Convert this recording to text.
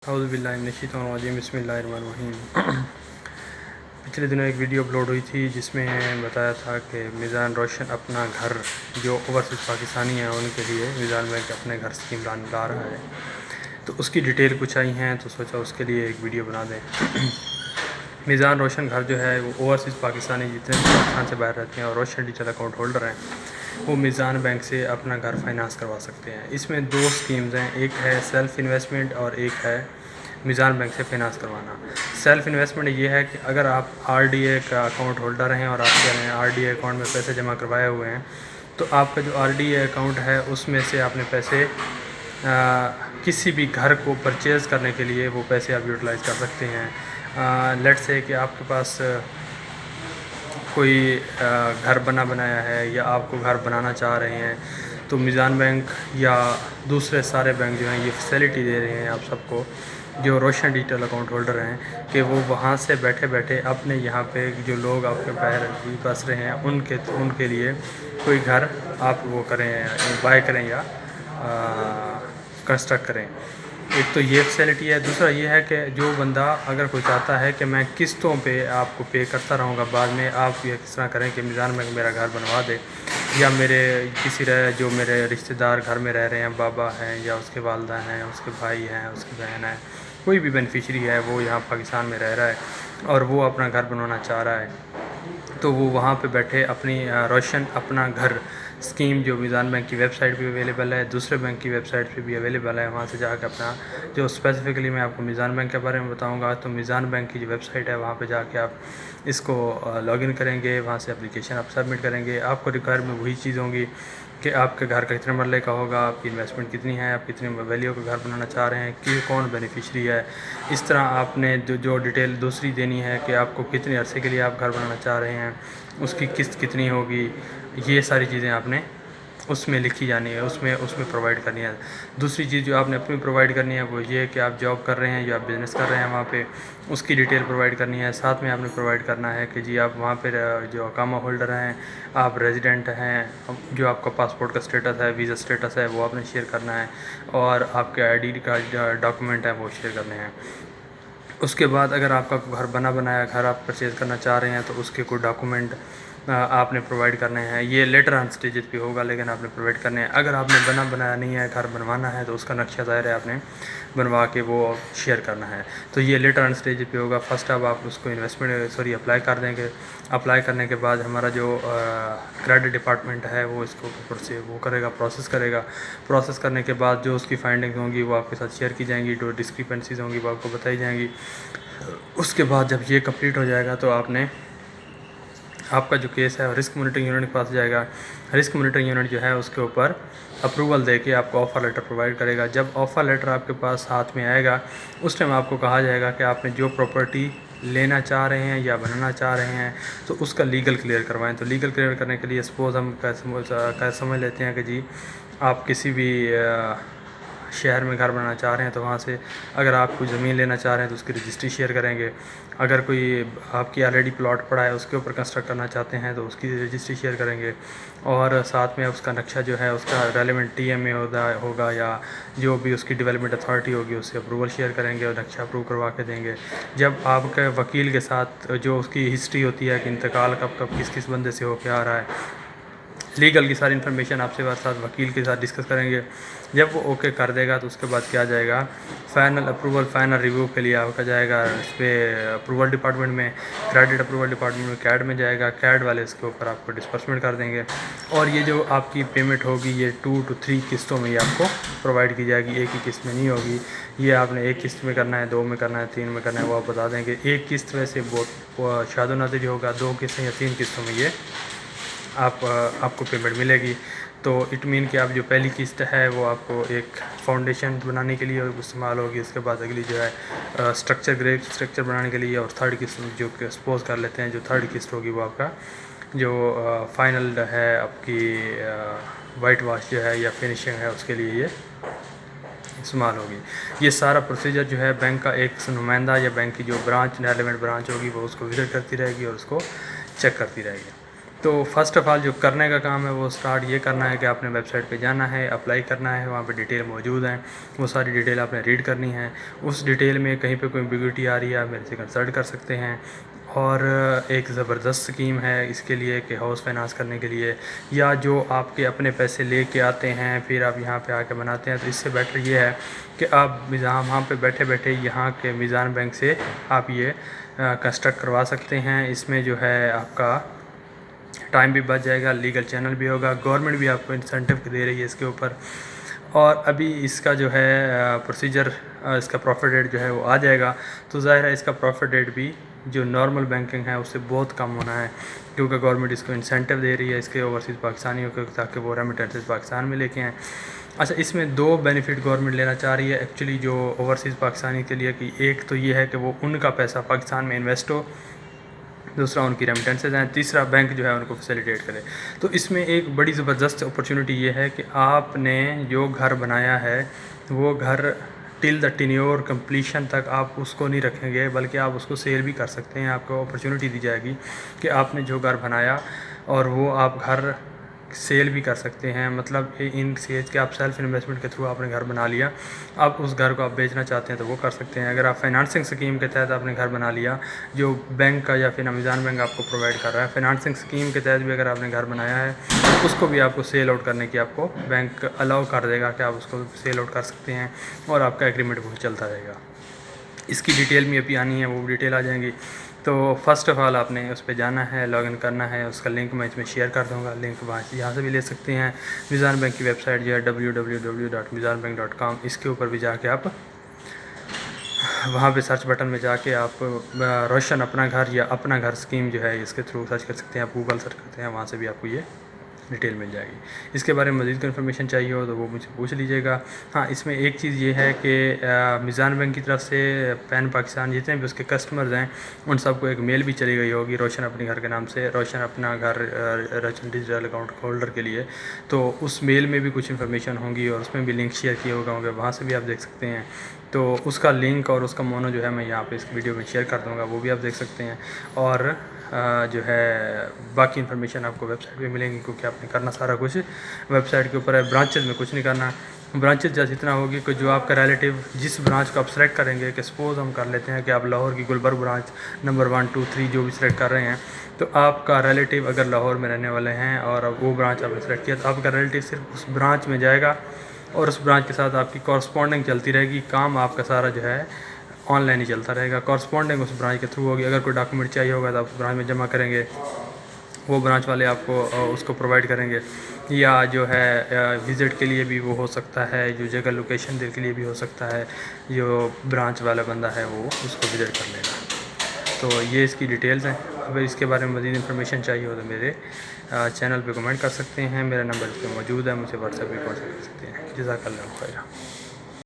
اعوذ باللہ من الشیطان الرجیم بسم اللہ الرحمن الرحیم۔ پچھلے دنوں ایک ویڈیو اپلوڈ ہوئی تھی جس میں بتایا تھا کہ میزان روشن اپنا گھر جو اوورسیز پاکستانی ہیں ان کے لیے میزان بینک اپنے گھر اسکیم لا رہا ہے، تو اس کی ڈیٹیل کچھ آئی ہیں تو سوچا اس کے لیے ایک ویڈیو بنا دیں۔ میزان روشن گھر جو ہے وہ اوورسیز پاکستانی جتنے بھی پاکستان سے باہر رہتے ہیں اور روشن ڈیجیٹل اکاؤنٹ ہولڈر ہیں وہ میزان بینک سے اپنا گھر فائنانس کروا سکتے ہیں۔ اس میں دو سکیمز ہیں، ایک ہے سیلف انویسٹمنٹ اور ایک ہے میزان بینک سے فائنانس کروانا۔ سیلف انویسٹمنٹ یہ ہے کہ اگر آپ آر ڈی اے کا اکاؤنٹ ہولڈر ہیں اور آپ کہہ رہے ہیں آر ڈی اے اکاؤنٹ میں پیسے جمع کروائے ہوئے ہیں، تو آپ کا جو آر ڈی اے اکاؤنٹ ہے اس میں سے آپ نے پیسے کسی بھی گھر کو پرچیز کرنے کے لیے وہ پیسے آپ یوٹیلائز کر سکتے ہیں۔ لیٹ سے کہ آپ کے پاس کوئی گھر بنایا ہے یا آپ کو گھر بنانا چاہ رہے ہیں، تو میزان بینک یا دوسرے سارے بینک جو ہیں یہ فیسلٹی دے رہے ہیں آپ سب کو جو روشن ڈیجیٹل اکاؤنٹ ہولڈر ہیں کہ وہ وہاں سے بیٹھے بیٹھے اپنے یہاں پہ جو لوگ آپ کے باہر بس رہے ہیں ان کے لیے کوئی گھر آپ وہ کریں، بائی کریں یا کنسٹرکٹ کریں۔ ایک تو یہ فیسلٹی ہے، دوسرا یہ ہے کہ جو بندہ اگر کوئی چاہتا ہے کہ میں قسطوں پہ آپ کو پے کرتا رہوں گا، بعد میں آپ یہ کس طرح کریں کہ میزان بینک میرا گھر بنوا دے، یا میرے جو میرے رشتہ دار گھر میں رہ رہے ہیں، بابا ہیں یا اس کے والدہ ہیں، اس کے بھائی ہیں، اس کی بہن ہے، کوئی بھی بینیفیشری ہے وہ یہاں پاکستان میں رہ رہا ہے اور وہ اپنا گھر بنوانا چاہ رہا ہے، تو وہ وہاں پہ بیٹھے اپنی روشن اپنا گھر اسکیم جو میزان بینک کی ویب سائٹ پہ اویلیبل ہے، دوسرے بینک کی ویب سائٹ پہ بھی اویلیبل ہے، وہاں سے جا کے اپنا جو اسپیسیفکلی میں آپ کو میزان بینک کے بارے میں بتاؤں گا، تو میزان بینک کی جو ویب سائٹ ہے وہاں پہ جا کے آپ اس کو لاگ ان کریں گے، وہاں سے اپلیکیشن آپ سبمٹ کریں گے۔ آپ کو ریکوائرمنٹ وہی چیز ہوں گی کہ آپ کے گھر کا کتنے مرلے کا ہوگا، آپ کی انویسٹمنٹ کتنی ہے، آپ کتنے ویلیو کا گھر بنانا چاہ رہے ہیں، کہ کون بینیفیشری ہے۔ اس طرح آپ نے جو ڈیٹیل دوسری دینی ہے کہ آپ کو کتنے عرصے کے لیے آپ گھر بنانا چاہ رہے ہیں، اس کی قسط کتنی ہوگی، یہ ساری چیزیں آپ نے اس میں لکھی جانی ہے، اس میں پرووائڈ کرنی ہے۔ دوسری چیز جو آپ نے اپنی پرووائڈ کرنی ہے وہ یہ ہے کہ آپ جاب کر رہے ہیں یا آپ بزنس کر رہے ہیں، وہاں پہ اس کی ڈیٹیل پرووائڈ کرنی ہے۔ ساتھ میں آپ نے پرووائڈ کرنا ہے کہ جی آپ وہاں پہ جو اقامہ ہولڈر ہیں، آپ ریزیڈنٹ ہیں، جو آپ کا پاسپورٹ کا سٹیٹس ہے، ویزا سٹیٹس ہے وہ آپ نے شیئر کرنا ہے، اور آپ کے آئی ڈی کا ڈاکومنٹ ہے وہ شیئر کرنے ہیں۔ اس کے بعد اگر آپ کا گھر بنایا گھر آپ پرچیز کرنا چاہ رہے ہیں تو اس کے کوئی ڈاکومنٹ آپ نے پرووائڈ کرنے ہیں، یہ لیٹر آن سٹیجز پہ ہوگا لیکن آپ نے پرووائڈ کرنے ہیں۔ اگر آپ نے بنایا نہیں ہے، گھر بنوانا ہے، تو اس کا نقشہ ظاہر ہے آپ نے بنوا کے وہ شیئر کرنا ہے، تو یہ لیٹر آن سٹیج پہ ہوگا۔ فرسٹ اب آپ اس کو اپلائی کر دیں گے، اپلائی کرنے کے بعد ہمارا جو کریڈٹ ڈپارٹمنٹ ہے وہ اس کو اوپر سے وہ کرے گا، پروسیس کرنے کے بعد جو اس کی فائنڈنگ ہوں گی وہ آپ کے ساتھ شیئر کی جائیں گی، جو ڈسکریپنسیز ہوں گی وہ آپ کو بتائی جائیں گی۔ اس کے بعد جب یہ کمپلیٹ ہو جائے گا تو آپ کا جو کیس ہے رسک مانیٹرنگ یونٹ کے پاس جائے گا۔ رسک مانیٹرنگ یونٹ جو ہے اس کے اوپر اپروول دے کے آپ کو آفر لیٹر پرووائڈ کرے گا۔ جب آفر لیٹر آپ کے پاس ہاتھ میں آئے گا اس ٹائم آپ کو کہا جائے گا کہ آپ نے جو پراپرٹی لینا چاہ رہے ہیں یا بنانا چاہ رہے ہیں تو اس کا لیگل کلیئر کروائیں۔ تو لیگل کلیئر کرنے کے لیے سپوز ہم سمجھ لیتے ہیں کہ جی آپ کسی بھی شہر میں گھر بنانا چاہ رہے ہیں، تو وہاں سے اگر آپ کوئی زمین لینا چاہ رہے ہیں تو اس کی رجسٹری شیئر کریں گے۔ اگر کوئی آپ کی آلریڈی پلاٹ پڑا ہے اس کے اوپر کنسٹرکٹ کرنا چاہتے ہیں تو اس کی رجسٹری شیئر کریں گے، اور ساتھ میں اس کا نقشہ جو ہے اس کا ریلیونٹ ٹی ایم اے ہوگا یا جو بھی اس کی ڈیولپمنٹ اتھارٹی ہوگی اس سے اپروول شیئر کریں گے اور نقشہ اپروو کروا کے دیں گے۔ جب آپ کے وکیل کے ساتھ جو اس کی ہسٹری ہوتی ہے کہ انتقال کب کس بندے سے ہو کے آ رہا ہے، لیگل کی ساری انفارمیشن آپ سے ساتھ وکیل کے ساتھ ڈسکس کریں گے۔ جب وہ اوکے کر دے گا تو اس کے بعد کیا جائے گا، فائنل اپروول فائنل ریویو کے لیے آپ کا جائے گا اس پہ اپروول ڈپارٹمنٹ میں، کریڈٹ اپروول ڈپارٹمنٹ میں، کیڈ میں جائے گا، کیڈ والے اس کے اوپر آپ کو ڈسپرسمنٹ کر دیں گے، اور یہ جو آپ کی پیمنٹ ہوگی یہ 2 to 3 قسطوں میں یہ آپ کو پرووائڈ کی جائے گی، ایک ہی قسط میں نہیں ہوگی۔ یہ آپ نے ایک قسط میں کرنا ہے، 2 میں کرنا ہے، 3 میں کرنا ہے، وہ آپ بتا دیں گے۔ ایک قسط ویسے بہت شاد و نادر ہوگا، 2 قسطیں یا 3 قسطوں میں یہ آپ کو پیمنٹ ملے گی۔ تو اٹ مین کہ آپ جو پہلی قسط ہے وہ آپ کو ایک فاؤنڈیشن بنانے کے لیے استعمال ہوگی، اس کے بعد اگلی جو ہے اسٹرکچر بنانے کے لیے، اور تھرڈ قسط جو کہ سپوز کر لیتے ہیں جو تھرڈ قسط ہوگی وہ آپ کا جو فائنل ہے آپ کی وائٹ واش جو ہے یا فنیشنگ ہے اس کے لیے یہ استعمال ہوگی۔ یہ سارا پروسیجر جو ہے بینک کا ایک نمائندہ یا بینک کی جو برانچ ریلیونٹ برانچ ہوگی وہ اس کو وزٹ کرتی رہے گی اور اس کو چیک کرتی رہے گی۔ تو فرسٹ آف آل جو کرنے کا کام ہے وہ سٹارٹ یہ کرنا ہے کہ آپ نے ویب سائٹ پہ جانا ہے، اپلائی کرنا ہے، وہاں پہ ڈیٹیل موجود ہیں، وہ ساری ڈیٹیل آپ نے ریڈ کرنی ہے۔ اس ڈیٹیل میں کہیں پہ کوئی ایمبیگوٹی آ رہی ہے آپ میرے سے کنسلٹ کر سکتے ہیں۔ اور ایک زبردست سکیم ہے اس کے لیے کہ ہاؤس فائنانس کرنے کے لیے، یا جو آپ کے اپنے پیسے لے کے آتے ہیں پھر آپ یہاں پہ آ کے بناتے ہیں، تو اس سے بیٹر یہ ہے کہ آپ وہاں پہ بیٹھے بیٹھے یہاں کے میزان بینک سے آپ یہ کنسٹرکٹ کروا سکتے ہیں۔ اس میں جو ہے آپ کا ٹائم بھی بچ جائے گا، لیگل چینل بھی ہوگا، گورنمنٹ بھی آپ کو انسینٹیو دے رہی ہے اس کے اوپر۔ اور ابھی اس کا جو ہے پروسیجر، اس کا پروفٹ ریٹ جو ہے وہ آ جائے گا، تو ظاہر ہے اس کا پروفٹ ریٹ بھی جو نارمل بینکنگ ہے اس سے بہت کم ہونا ہے، کیونکہ گورنمنٹ اس کو انسینٹیو دے رہی ہے اس کے اوورسیز پاکستانیوں کو، تاکہ وہ ریمیٹنسز پاکستان میں لے کے آئیں۔ اچھا، اس میں دو بینیفٹ گورنمنٹ لینا چاہ رہی ہے ایکچولی جو اوورسیز پاکستانی کے لیے، کہ ایک تو یہ ہے کہ وہ ان کا پیسہ پاکستان میں انویسٹ ہو، دوسرا ان کی ریمیٹنسز ہیں، تیسرا بینک جو ہے ان کو فیسیلیٹیٹ کرے۔ تو اس میں ایک بڑی زبردست اپرچونٹی یہ ہے کہ آپ نے جو گھر بنایا ہے وہ گھر ٹل دا ٹینیور کمپلیشن تک آپ اس کو نہیں رکھیں گے، بلکہ آپ اس کو سیل بھی کر سکتے ہیں۔ آپ کو اپرچونٹی دی جائے گی کہ آپ نے جو گھر بنایا اور وہ آپ گھر سیل بھی کر سکتے ہیں، مطلب ان سیج کہ آپ سیلف انویسٹمنٹ کے تھرو آپ نے گھر بنا لیا، آپ اس گھر کو آپ بیچنا چاہتے ہیں تو وہ کر سکتے ہیں۔ اگر آپ فائنانسنگ اسکیم کے تحت آپ نے گھر بنا لیا جو بینک کا یا پھر امیزان بینک آپ کو پرووائڈ کر رہا ہے، فائنانسنگ اسکیم کے تحت بھی اگر آپ نے گھر بنایا ہے اس کو بھی آپ کو سیل آؤٹ کرنے کی آپ کو بینک الاؤ کر دے گا کہ آپ اس کو سیل آؤٹ کر سکتے ہیں، اور آپ کا ایگریمنٹ وہ چلتا رہے گا۔ اس کی ڈیٹیل میں ابھی آنی ہے، وہ ڈیٹیل آ جائیں گی۔ تو فرسٹ آف آل آپ نے اس پہ جانا ہے، لاگ ان کرنا ہے، اس کا لنک میں اس میں شیئر کر دوں گا، لنک وہاں سے یہاں سے بھی لے سکتے ہیں۔ میزان بینک کی ویب سائٹ جو ہے www.mizanbank.com، اس کے اوپر بھی جا کے آپ وہاں پہ سرچ بٹن میں جا کے آپ روشن اپنا گھر یا اپنا گھر اسکیم جو ہے اس کے تھرو سرچ کر سکتے ہیں، آپ گوگل سرچ کرتے ہیں، وہاں سے بھی آپ کو یہ ڈیٹیل مل جائے گی۔ اس کے بارے میں مزید انفارمیشن چاہیے ہو تو وہ مجھ سے پوچھ لیجیے گا۔ ہاں، اس میں ایک چیز یہ ہے کہ میزان بینک کی طرف سے پین پاکستان جتنے بھی اس کے کسٹمرز ہیں ان سب کو ایک میل بھی چلی گئی ہوگی روشن اپنے گھر کے نام سے، روشن اپنا گھر روشن ڈیجیٹل اکاؤنٹ ہولڈر کے لیے، تو اس میل میں بھی کچھ انفارمیشن ہوں گی اور اس میں بھی لنک شیئر کیے ہوں گے، وہاں سے بھی آپ دیکھ سکتے ہیں۔ تو اس کا لنک اور اس کا مونو جو ہے میں یہاں پہ اس ویڈیو میں شیئر کر دوں گا، وہ بھی آپ دیکھ سکتے ہیں۔ اور جو ہے باقی انفارمیشن آپ کو ویب سائٹ پہ ملیں گی، کیونکہ آپ نے کرنا سارا کچھ ویب سائٹ کے اوپر ہے۔ برانچز میں کچھ نہیں کرنا، برانچز جیسے اتنا ہوگی کہ جو آپ کا ریلیٹیو جس برانچ کو آپ سلیکٹ کریں گے، کہ سپوز ہم کر لیتے ہیں کہ آپ لاہور کی گلبرگ برانچ نمبر 1 2 3 جو بھی سلیکٹ کر رہے ہیں، تو آپ کا ریلیٹیو اگر لاہور میں رہنے والے ہیں اور وہ برانچ آپ نے سلیکٹ کیا، تو آپ کا ریلیٹیو صرف اس برانچ میں جائے گا اور اس برانچ کے ساتھ آپ کی کورسپونڈنگ چلتی رہے گی، کام آپ کا سارا جو ہے آن لائن ہی چلتا رہے گا، کورسپونڈنگ اس برانچ کے تھرو ہوگی۔ اگر کوئی ڈاکومنٹ چاہیے ہوگا تو آپ اس برانچ میں جمع کریں گے، وہ برانچ والے آپ کو اس کو پرووائڈ کریں گے، یا جو ہے وزٹ کے لیے بھی وہ ہو سکتا ہے، جو جگہ لوکیشن دے کے لیے بھی ہو سکتا ہے، جو برانچ والا بندہ ہے وہ اس کو وزٹ کر لے گا۔ تو یہ اس کی ڈیٹیلز ہیں۔ اگر اس کے بارے میں مزید انفارمیشن چاہیے ہو تو میرے چینل پہ کمنٹ کر سکتے ہیں، میرا نمبر اس پہ موجود ہے، مجھے واٹس ایپ پہ کانٹیکٹ کر سکتے ہیں۔ جزاک اللہ خیرہ۔